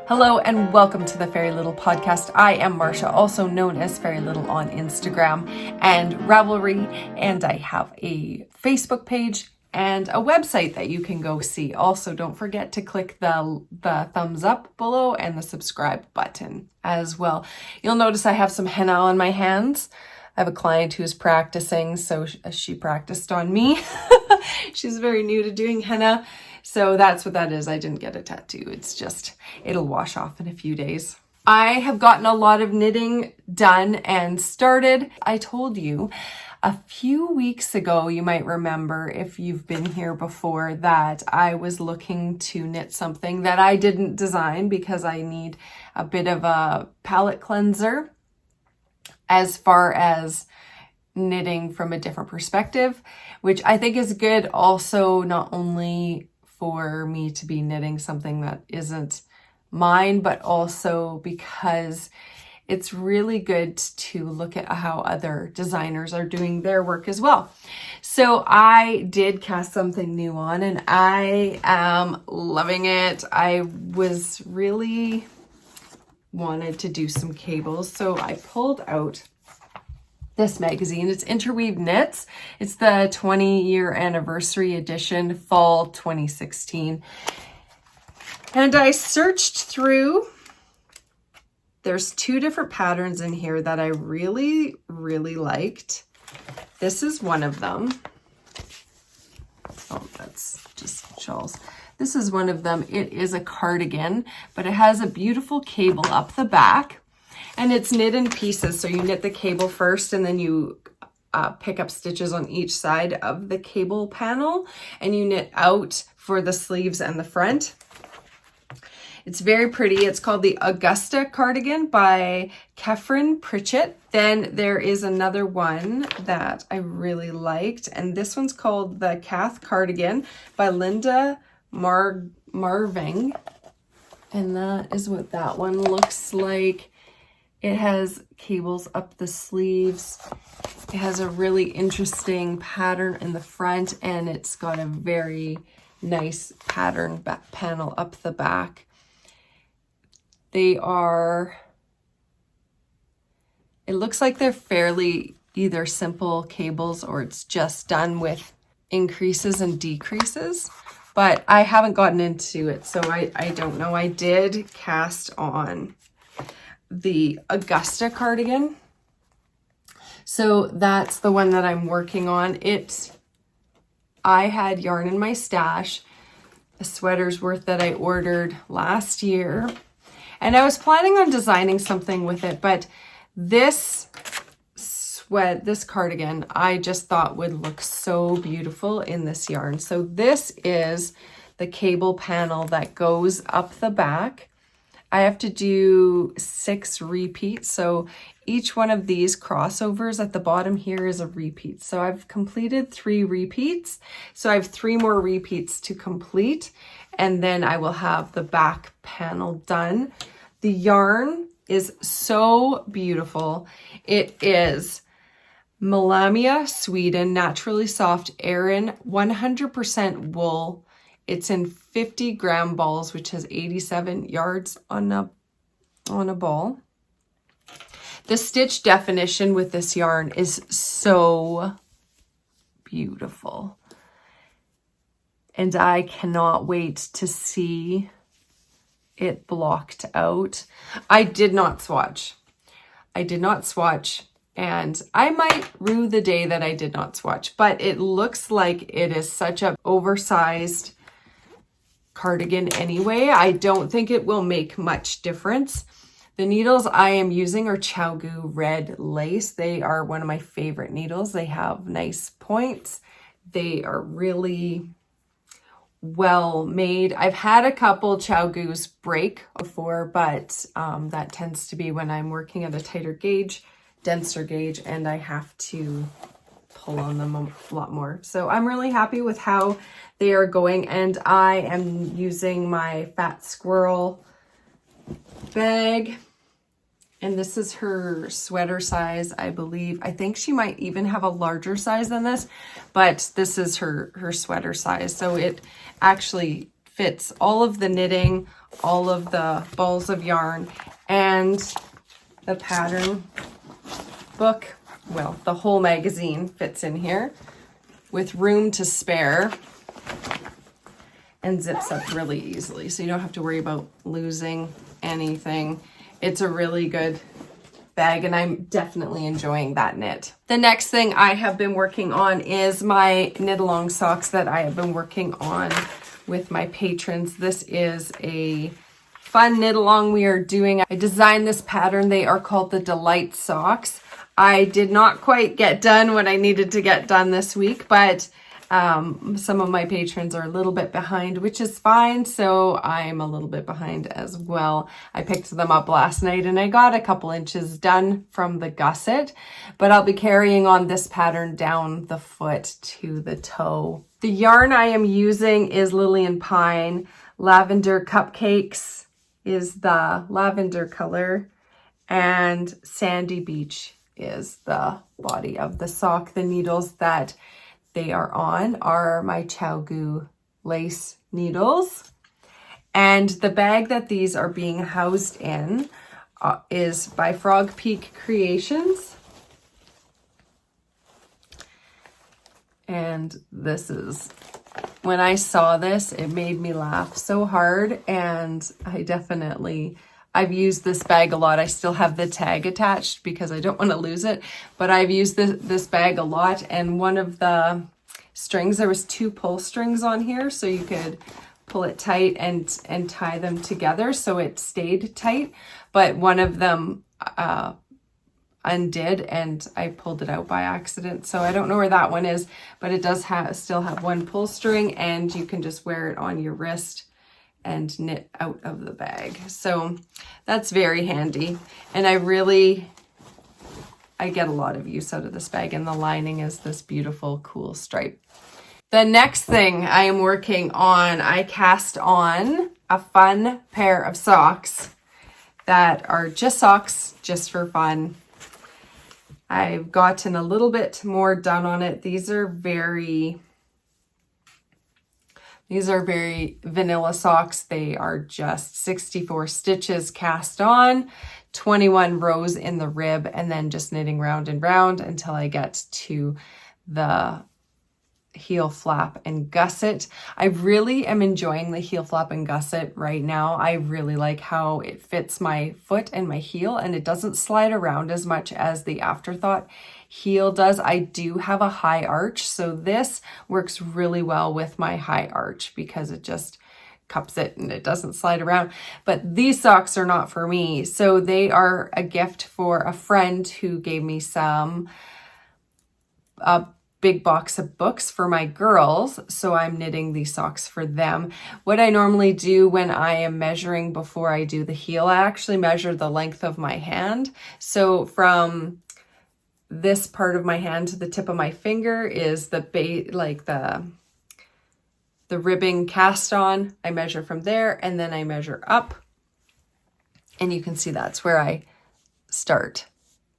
Hello and welcome to the Fairy Little Podcast. I am Marsha, also known as Fairy Little on Instagram and Ravelry, and I have a Facebook page and a website that you can go see. Also, don't forget to click the thumbs up below and the subscribe button as well. You'll notice I have some henna on my hands. I have a client who's practicing, so she practiced on me. She's very new to doing henna. So that's what that is. I didn't get a tattoo. It's just, it'll wash off in a few days. I have gotten a lot of knitting done and started. I told you a few weeks ago, you might remember if you've been here before, that I was looking to knit something that I didn't design because I need a bit of a palette cleanser as far as knitting from a different perspective, which I think is good also not only for me to be knitting something that isn't mine, but also because it's really good to look at how other designers are doing their work as well. So I did cast something new on and I am loving it. I was really wanted to do some cables, so I pulled out this magazine. It's Interweave Knits. It's the 20-year anniversary edition, fall 2016. And I searched through. There's two different patterns in here that I really, really liked. This is one of them. Oh, that's just shawls. This is one of them. It is a cardigan, but it has a beautiful cable up the back. And it's knit in pieces, so you knit the cable first and then you pick up stitches on each side of the cable panel and you knit out for the sleeves and the front. It's very pretty. It's called the Augusta Cardigan by Kefren Pritchett. Then there is another one that I really liked, and this one's called the Cath Cardigan by Linda Marving. And that is what that one looks like. It has cables up the sleeves. It has a really interesting pattern in the front, and it's got a very nice pattern back panel up the back. They are, it looks like they're fairly either simple cables or it's just done with increases and decreases, but I haven't gotten into it, so I don't know. I did cast on the Augusta cardigan. So that's the one that I'm working on. I had yarn in my stash, a sweater's worth that I ordered last year. And I was planning on designing something with it, but this cardigan, I just thought would look so beautiful in this yarn. So this is the cable panel that goes up the back. I have to do 6 repeats. So each one of these crossovers at the bottom here is a repeat. So I've completed 3 repeats. So I have 3 more repeats to complete, and then I will have the back panel done. The yarn is so beautiful. It is Melamia, Sweden, naturally soft Aran, 100% wool. It's in 50 gram balls, which has 87 yards on a ball. The stitch definition with this yarn is so beautiful. And I cannot wait to see it blocked out. I did not swatch. And I might rue the day that I did not swatch, but it looks like it is such an oversized cardigan anyway. I don't think it will make much difference. The needles I am using are Chowgu red lace. They are one of my favorite needles. They have nice points. They are really well made. I've had a couple Chowgus break before, but that tends to be when I'm working at a tighter gauge, denser gauge, and I have to pull on them a lot more. So I'm really happy with how they are going, and I am using my Fat Squirrel bag, and this is her sweater size, I believe. I think she might even have a larger size than this, but this is her sweater size. So it actually fits all of the knitting, all of the balls of yarn, and the pattern book. Well, the whole magazine fits in here with room to spare, and zips up really easily, so you don't have to worry about losing anything. It's a really good bag, and I'm definitely enjoying that knit. The next thing I have been working on is my knit along socks that I have been working on with my patrons. This is a fun knit along we are doing. I designed this pattern. They are called the Delight socks. I did not quite get done what I needed to get done this week, but some of my patrons are a little bit behind, which is fine. So I'm a little bit behind as well. I picked them up last night and I got a couple inches done from the gusset, but I'll be carrying on this pattern down the foot to the toe. The yarn I am using is Lillian Pine. Lavender Cupcakes is the lavender color, and Sandy Beach is the body of the sock. The needles that they are on are my Chowgoo lace needles. And the bag that these are being housed in is by Frog Peak Creations. And this is, when I saw this, it made me laugh so hard. And I've used this bag a lot. I still have the tag attached because I don't want to lose it, but I've used this bag a lot. And one of the strings, there was 2 pull strings on here, so you could pull it tight and tie them together so it stayed tight. But one of them undid and I pulled it out by accident. So I don't know where that one is, but it does still have 1 pull string, and you can just wear it on your wrist and knit out of the bag. So that's very handy. And I get a lot of use out of this bag, and the lining is this beautiful, cool stripe. The next thing I am working on, I cast on a fun pair of socks that are just socks, just for fun. I've gotten a little bit more done on it. These are very vanilla socks. They are just 64 stitches cast on, 21 rows in the rib, and then just knitting round and round until I get to the heel flap and gusset. I really am enjoying the heel flap and gusset right now. I really like how it fits my foot and my heel, and it doesn't slide around as much as the Afterthought heel does. I do have a high arch, so this works really well with my high arch because it just cups it and it doesn't slide around. But these socks are not for me, so they are a gift for a friend who gave me a big box of books for my girls, so I'm knitting these socks for them. What I normally do when I am measuring before I do the heel, I actually measure the length of my hand. So from this part of my hand to the tip of my finger is the ribbing cast on. I measure from there, and then I measure up, and you can see that's where I start,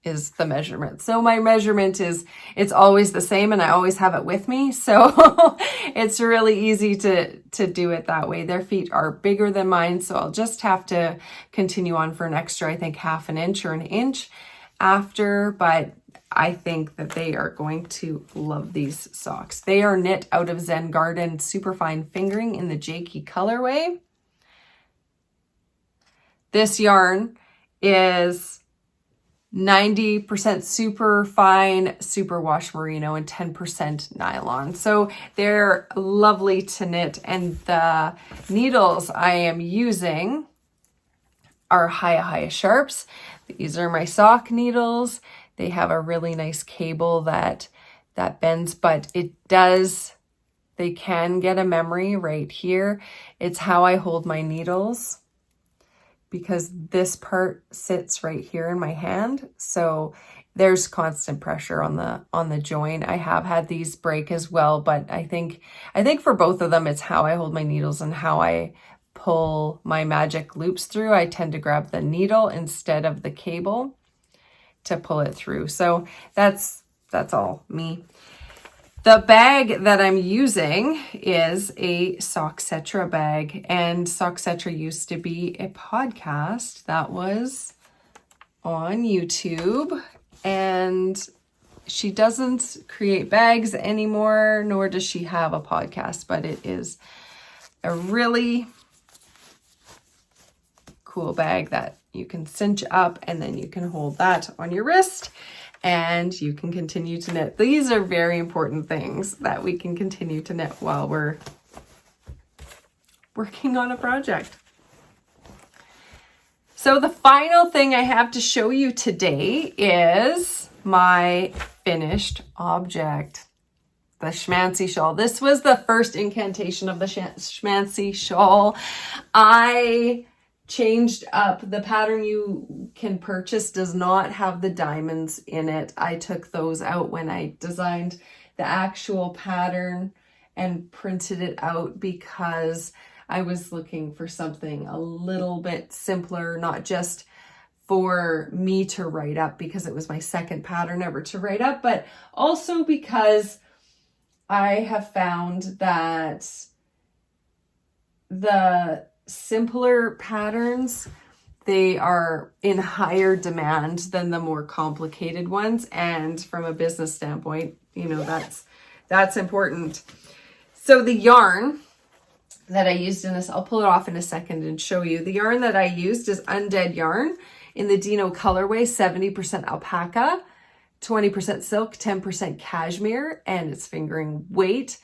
is the measurement. So my measurement it's always the same, and I always have it with me. So it's really easy to do it that way. Their feet are bigger than mine, so I'll just have to continue on for an extra, I think, 1/2 inch or 1 inch after, but I think that they are going to love these socks. They are knit out of Zen Garden Superfine Fingering in the Jakey colorway. This yarn is 90% super fine superwash merino and 10% nylon. So they're lovely to knit, and the needles I am using are Hiya Sharps. These are my sock needles. They have a really nice cable that bends, but they can get a memory right here. It's how I hold my needles, because this part sits right here in my hand. So there's constant pressure on the joint. I have had these break as well, but I think for both of them, it's how I hold my needles and how I pull my magic loops through. I tend to grab the needle instead of the cable to pull it through. So that's all me. The bag that I'm using is a Socksetra bag, and Socksetra used to be a podcast that was on YouTube, and she doesn't create bags anymore, nor does she have a podcast, but it is a really cool bag that you can cinch up, and then you can hold that on your wrist and you can continue to knit. These are very important things that we can continue to knit while we're working on a project. So the final thing I have to show you today is my finished object, the Schmancy Shawl. This was the first incantation of the Schmancy Shawl. I changed up the pattern you can purchase, does not have the diamonds in it. I took those out when I designed the actual pattern and printed it out because I was looking for something a little bit simpler, not just for me to write up because it was my second pattern ever to write up, but also because I have found that the simpler patterns, they are in higher demand than the more complicated ones. And from a business standpoint, you know, that's important. So the yarn that I used in this, I'll pull it off in a second and show you. The yarn that I used is Undead yarn in the Dino colorway, 70% alpaca, 20% silk, 10% cashmere, and it's fingering weight.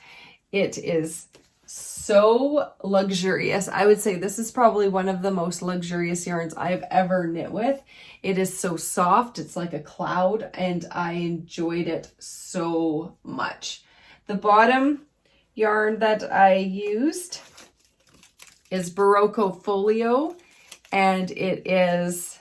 It is so luxurious. I would say this is probably one of the most luxurious yarns I've ever knit with. It is so soft. It's like a cloud, and I enjoyed it so much. The bottom yarn that I used is Barocco Folio, and it is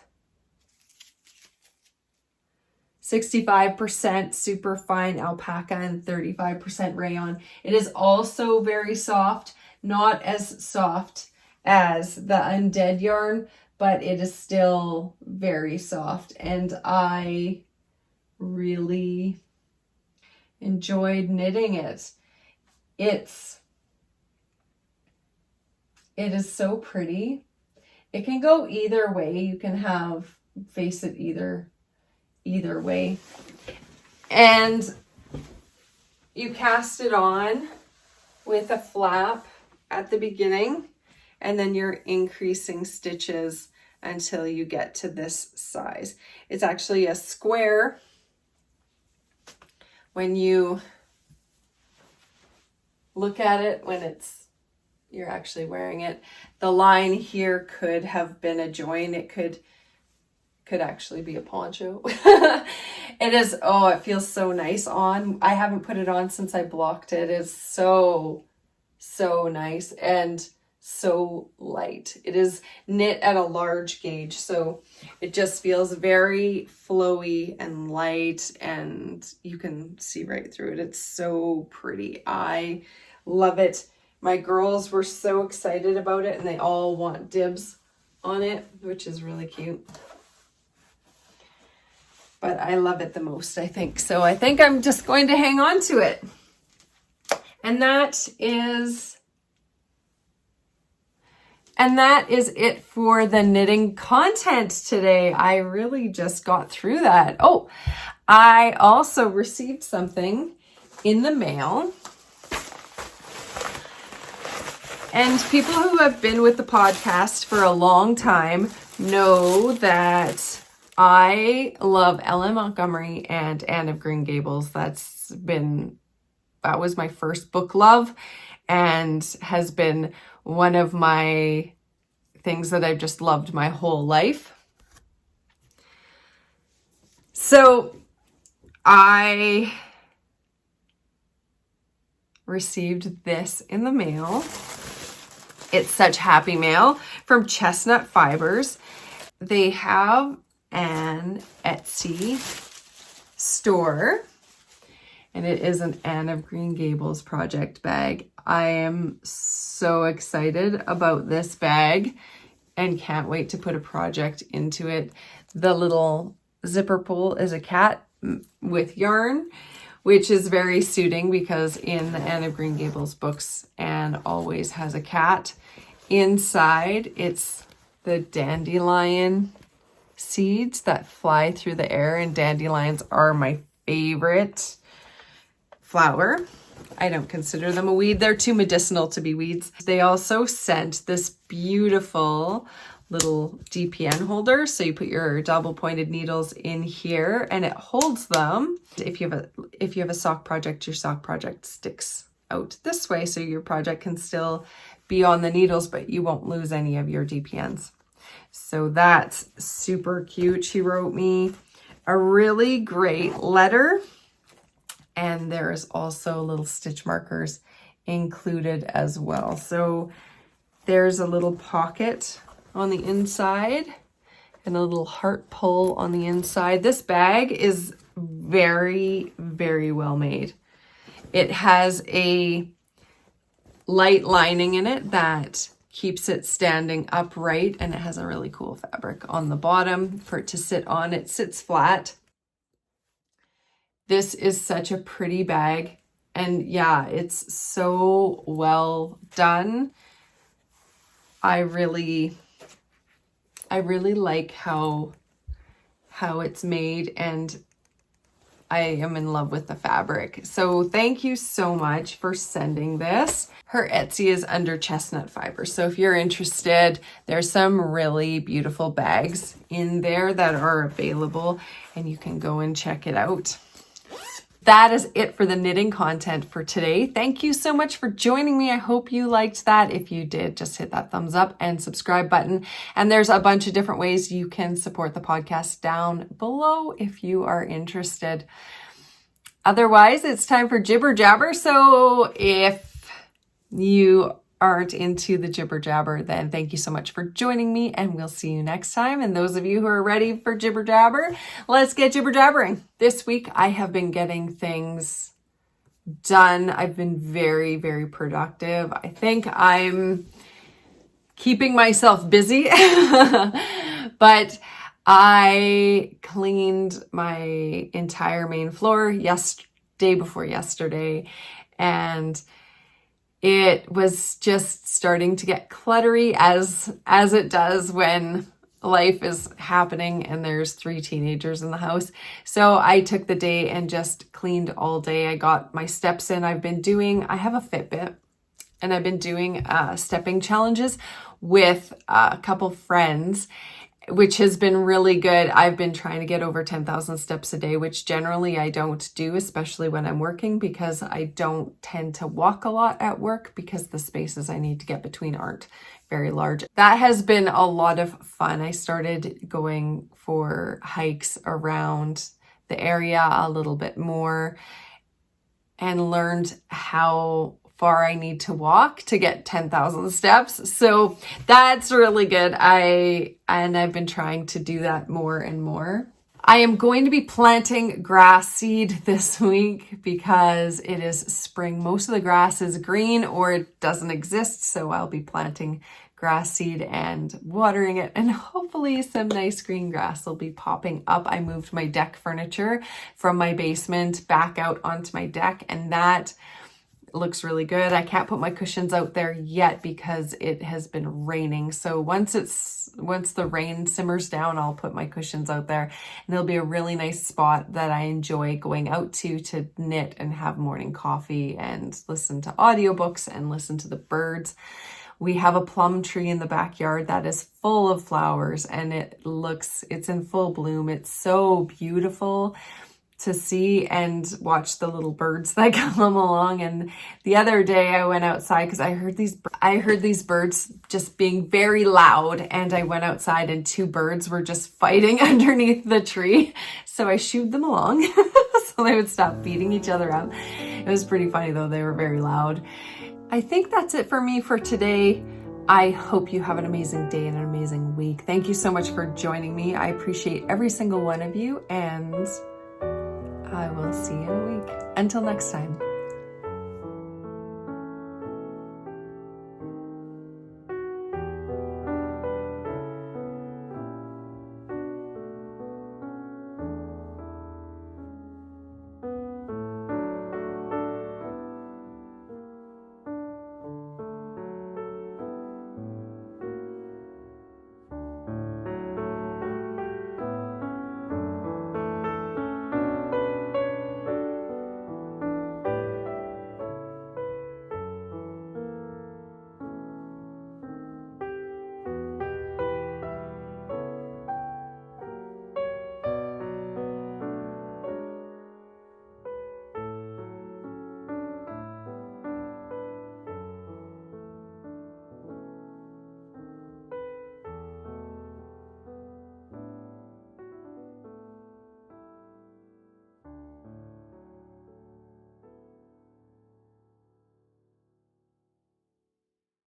65% super fine alpaca and 35% rayon. It is also very soft, not as soft as the Undead yarn, but it is still very soft. And I really enjoyed knitting it. It is so pretty. It can go either way. You can face it either way, and you cast it on with a flap at the beginning, and then you're increasing stitches until you get to this size. It's actually a square when you look at it, when you're actually wearing it. The line here could have been a join. It could actually be a poncho. It is, oh, it feels so nice on. I haven't put it on since I blocked it. It's so nice and so light. It is knit at a large gauge, so it just feels very flowy and light, and you can see right through it. It's so pretty. I love it. My girls were so excited about it, and they all want dibs on it, which is really cute. But I love it the most, I think. So I think I'm just going to hang on to it. And that is it for the knitting content today. I really just got through that. Oh, I also received something in the mail. And people who have been with the podcast for a long time know that I love Ellen Montgomery and Anne of Green Gables. That was my first book love, and has been one of my things that I've just loved my whole life. So I received this in the mail. It's such happy mail from Chestnut Fibers. They have an Etsy store, and it is an Anne of Green Gables project bag. I am so excited about this bag and can't wait to put a project into it. The little zipper pull is a cat with yarn, which is very suiting because in the Anne of Green Gables books, Anne always has a cat. Inside, it's the dandelion seeds that fly through the air, and dandelions are my favorite flower. I don't consider them a weed. They're too medicinal to be weeds. They also sent this beautiful little DPN holder. So you put your double pointed needles in here and it holds them. If you have a sock project, your sock project sticks out this way so your project can still be on the needles, but you won't lose any of your DPNs. So that's super cute. She wrote me a really great letter, and there's also little stitch markers included as well. So there's a little pocket on the inside and a little heart pull on the inside. This bag is very, very well made. It has a light lining in it that keeps it standing upright, and it has a really cool fabric on the bottom for it to sit on. It sits flat. This is such a pretty bag, and yeah, it's so well done. I really like how it's made, and I am in love with the fabric. So thank you so much for sending this. Her Etsy is under Chestnut Fiber. So if you're interested, there's some really beautiful bags in there that are available, and you can go and check it out. That is it for the knitting content for today. Thank you so much for joining me. I hope you liked that. If you did, just hit that thumbs up and subscribe button. And there's a bunch of different ways you can support the podcast down below if you are interested. Otherwise, it's time for jibber jabber. So if you aren't into the jibber jabber, then thank you so much for joining me, and we'll see you next time. And those of you who are ready for jibber jabber, let's get jibber jabbering. This week I have been getting things done. I've been very, very productive. I think I'm keeping myself busy, but I cleaned my entire main floor day before yesterday, and it was just starting to get cluttery as it does when life is happening and there's 3 teenagers in the house. So I took the day and just cleaned all day. I got my steps in. I have a Fitbit, and I've been doing stepping challenges with a couple friends, which has been really good. I've been trying to get over 10,000 steps a day, which generally I don't do, especially when I'm working, because I don't tend to walk a lot at work because the spaces I need to get between aren't very large. That has been a lot of fun. I started going for hikes around the area a little bit more and learned how far I need to walk to get 10,000 steps. So that's really good. I've been trying to do that more and more. I am going to be planting grass seed this week because it is spring. Most of the grass is green or it doesn't exist. So I'll be planting grass seed and watering it, and hopefully some nice green grass will be popping up. I moved my deck furniture from my basement back out onto my deck, and that looks really good. I can't put my cushions out there yet because it has been raining. So once the rain simmers down, I'll put my cushions out there, and it'll be a really nice spot that I enjoy going out to knit and have morning coffee and listen to audiobooks and listen to the birds. We have a plum tree in the backyard that is full of flowers, and it's in full bloom. It's so beautiful to see and watch the little birds that come along. And the other day I went outside because I heard these birds just being very loud, and I went outside and 2 birds were just fighting underneath the tree. So I shooed them along so they would stop beating each other up. It was pretty funny though. They were very loud. I think that's it for me for today. I hope you have an amazing day and an amazing week. Thank you so much for joining me. I appreciate every single one of you, and I will see you in a week. Until next time.